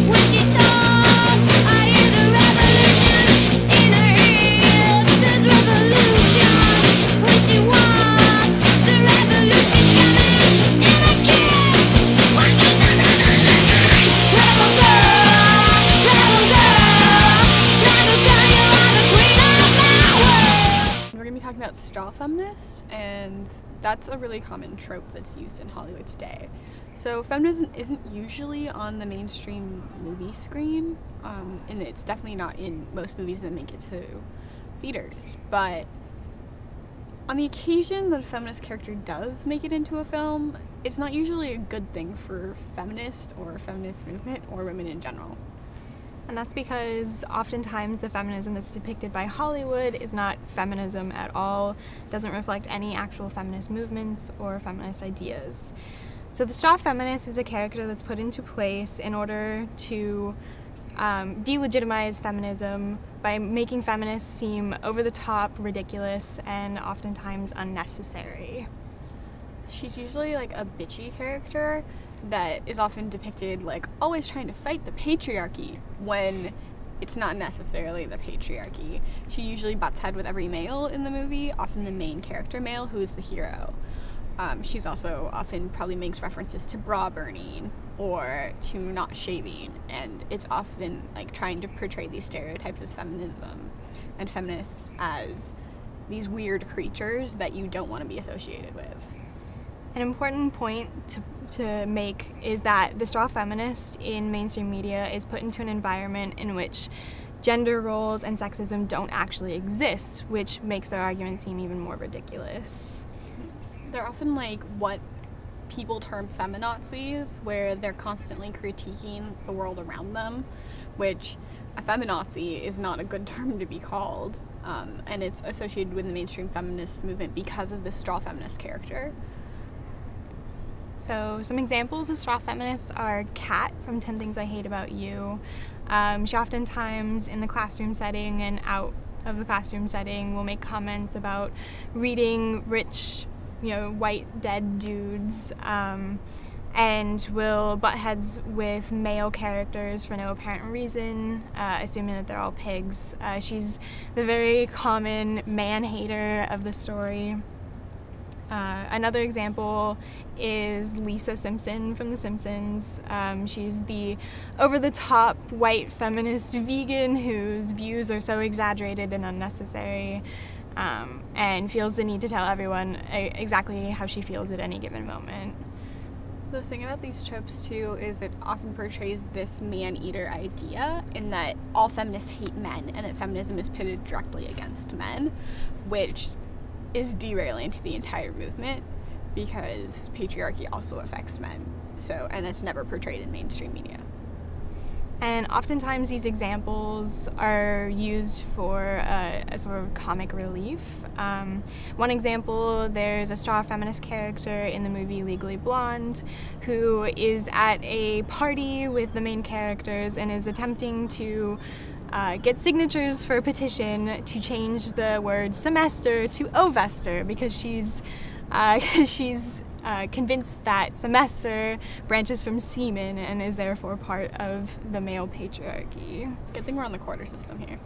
When she talks, I hear the revolution in her hips. Says revolution. When she walks, the revolution's coming in a kiss. What is the revolution? Rebel girl, rebel girl, you are the queen of my world. We're going to be talking about straw feminists, and that's a really common trope that's used in Hollywood today. So feminism isn't usually on the mainstream movie screen, and it's definitely not in most movies that make it to theaters. But on the occasion that a feminist character does make it into a film, it's not usually a good thing for feminists or feminist movement or women in general. And that's because oftentimes the feminism that's depicted by Hollywood is not feminism at all, doesn't reflect any actual feminist movements or feminist ideas. So the straw feminist is a character that's put into place in order to delegitimize feminism by making feminists seem over the top, ridiculous, and oftentimes unnecessary. She's usually like a bitchy character that is often depicted like always trying to fight the patriarchy when it's not necessarily the patriarchy. She usually butts head with every male in the movie, often the main character male who is the hero. She's also often probably makes references to bra burning or to not shaving, and it's often like trying to portray these stereotypes as feminism and feminists as these weird creatures that you don't want to be associated with. An important point to make is that the straw feminist in mainstream media is put into an environment in which gender roles and sexism don't actually exist, which makes their argument seem even more ridiculous. They're often like what people term feminazis, where they're constantly critiquing the world around them, which a feminazi is not a good term to be called, and it's associated with the mainstream feminist movement because of the straw feminist character. So some examples of straw feminists are Kat from 10 Things I Hate About You. She oftentimes in the classroom setting and out of the classroom setting will make comments about reading rich, white dead dudes, and will butt heads with male characters for no apparent reason, assuming that they're all pigs. She's the very common man-hater of the story. Another example is Lisa Simpson from The Simpsons. She's the over-the-top white feminist vegan whose views are so exaggerated and unnecessary, and feels the need to tell everyone exactly how she feels at any given moment. The thing about these tropes too is it often portrays this man-eater idea in that all feminists hate men and that feminism is pitted directly against men, which is derailing to the entire movement because patriarchy also affects men. And that's never portrayed in mainstream media. And oftentimes these examples are used for a sort of comic relief. One example, there's a straw feminist character in the movie Legally Blonde who is at a party with the main characters and is attempting to get signatures for a petition to change the word semester to ovester because she's convinced that semester branches from semen and is therefore part of the male patriarchy. Good thing we're on the quarter system here.